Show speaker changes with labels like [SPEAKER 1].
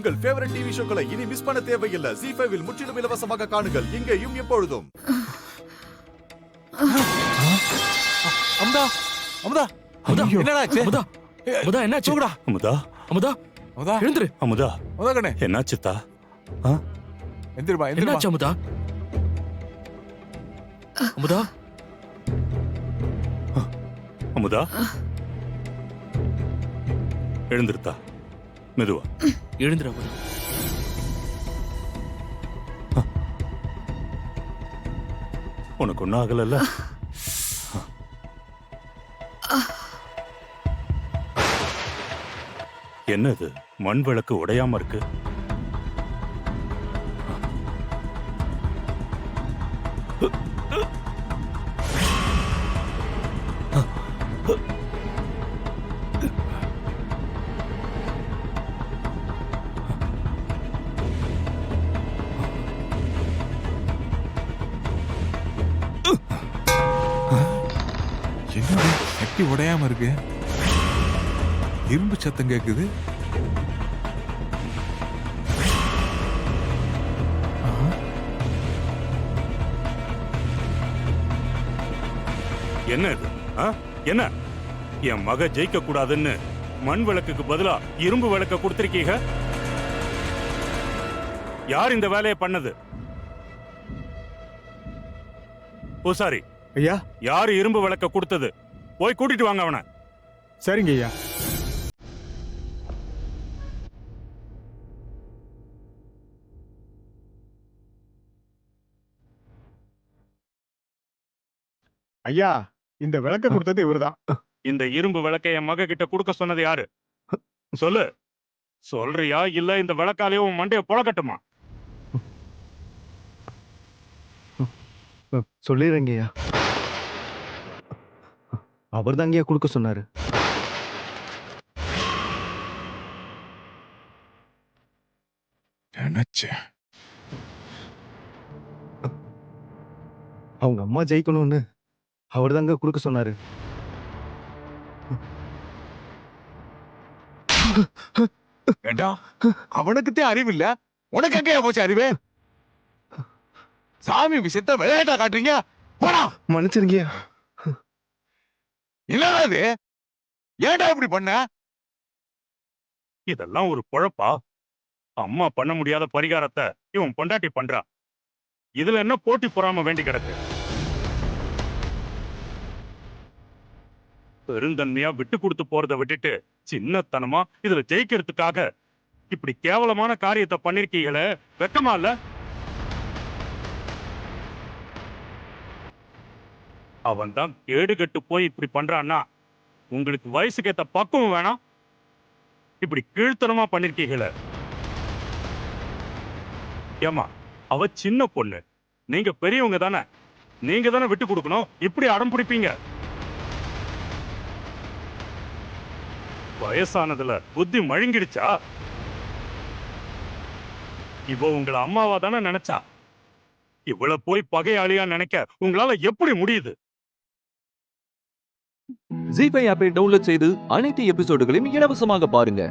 [SPEAKER 1] உங்கள் favourite TV ஷோக்களை இனி miss பண்ண தேவையில்லை. ZEE5 இல் முற்றிலும் இலவசமாக காணுங்கள். இங்கேயும் எப்பொழுதும்.
[SPEAKER 2] அமுதா அமுதா
[SPEAKER 3] அமுதா
[SPEAKER 2] என்னடா ஆச்சு?
[SPEAKER 3] அமுதா அமுதா என்னாச்சு?
[SPEAKER 2] தூக்குடா.
[SPEAKER 4] அமுதா
[SPEAKER 3] அமுதா
[SPEAKER 2] அமுதா
[SPEAKER 3] எழுந்துரு.
[SPEAKER 4] அமுதா
[SPEAKER 2] அமுதா கண்ணே
[SPEAKER 4] என்னாச்சுத்தா?
[SPEAKER 2] எந்திருப்பா எந்திருப்பா.
[SPEAKER 3] என்னாச்சு அமுதா? அமுதா
[SPEAKER 4] அமுதா எழுந்திருத்தா, மெதுவா
[SPEAKER 3] எழுந்துரு அமுதா.
[SPEAKER 4] உனக்கு ஒன்னும் ஆகலல்ல? என்னது மண் விளக்கு உடையாம இருக்கு?
[SPEAKER 2] என்னடா சட்டி உடையாம இருக்கு? இரும்பு சத்தம் கேக்குது.
[SPEAKER 4] என்ன இது? என்ன என் மக ஜெயிக்க கூடாதுன்னு மண் விளக்குக்கு பதிலா இரும்பு விளக்க கொடுத்திருக்கீங்க. யார் இந்த வேலையை பண்ணது? பூசாரி
[SPEAKER 5] ஐயா,
[SPEAKER 4] யாரு இரும்பு விளக்க கொடுத்தது? போய் கூட்டிட்டு வாங்க அவனை.
[SPEAKER 5] சரிங்க ஐயா. ஐயா, இந்த விளக்க கொடுத்தது இவர்தான்.
[SPEAKER 4] இந்த இரும்பு விளக்கை என் மக கிட்ட கொடுக்க சொன்னது யாரு? சொல்லு. சொல்றியா இல்ல இந்த விளக்காலேயே உன் மண்டைய புழக்கட்டுமா?
[SPEAKER 5] சொல்லிடுறேங்க ஐயா. அவர் தான் ஐயா கொடுக்க சொன்னாரு.
[SPEAKER 2] நினைச்சேன்.
[SPEAKER 5] அவங்க அம்மா ஜெயிக்கணும்னு அவர் தாங்க கொடுக்க சொன்னாரு.
[SPEAKER 2] ஏண்டா அவனுக்குத்தே அறிவு இல்ல, உனக்கு எங்க போச்சு அறிவு? சாமி விஷயத்த விளையாட்டா காட்டுறீங்க. போடா.
[SPEAKER 5] மன்னிச்சிருங்க ஐயா.
[SPEAKER 2] என்னடா இது? ஏன்டா இப்படி பண்ண?
[SPEAKER 4] இதெல்லாம் ஒரு பொழப்பா? அம்மா பண்ண முடியாத பரிகாரத்தை இவன் பொண்டாட்டி பண்றான். இதுல என்ன போட்டி பொறாம வேண்டி கிடக்கு? பெருந்தன்மையா விட்டு கொடுத்து போறதை விட்டுட்டு சின்னத்தனமா இதுல ஜெயிக்கிறதுக்காக இப்படி கேவலமான காரியத்தை பண்ணிருக்கீங்களே, வெக்கமா இல்ல? அவன் தான் கேடு கெட்டு போய் இப்படி பண்றான்னா உங்களுக்கு வயசுக்கு ஏத்த பக்குவம் வேணாம்? இப்படி கீழ்த்தனமா பண்ணிருக்கீங்களே. ஏமா, அவ சின்ன பொண்ணு, நீங்க பெரியவங்க தானே, நீங்க தானே விட்டு கொடுக்கணும். இப்படி அடம் பிடிப்பீங்க? வயசானதுல புத்தி மழுங்கிடுச்சா? இவ உங்களை அம்மாவா தானே நினைச்சா. இவள போய் பகையாளியா நினைக்க உங்களால எப்படி முடியுது?
[SPEAKER 6] ZEE5 ஆப்பை டவுன்லோட் செய்து அனைத்து எபிசோடுகளையும் இலவசமாக பாருங்க.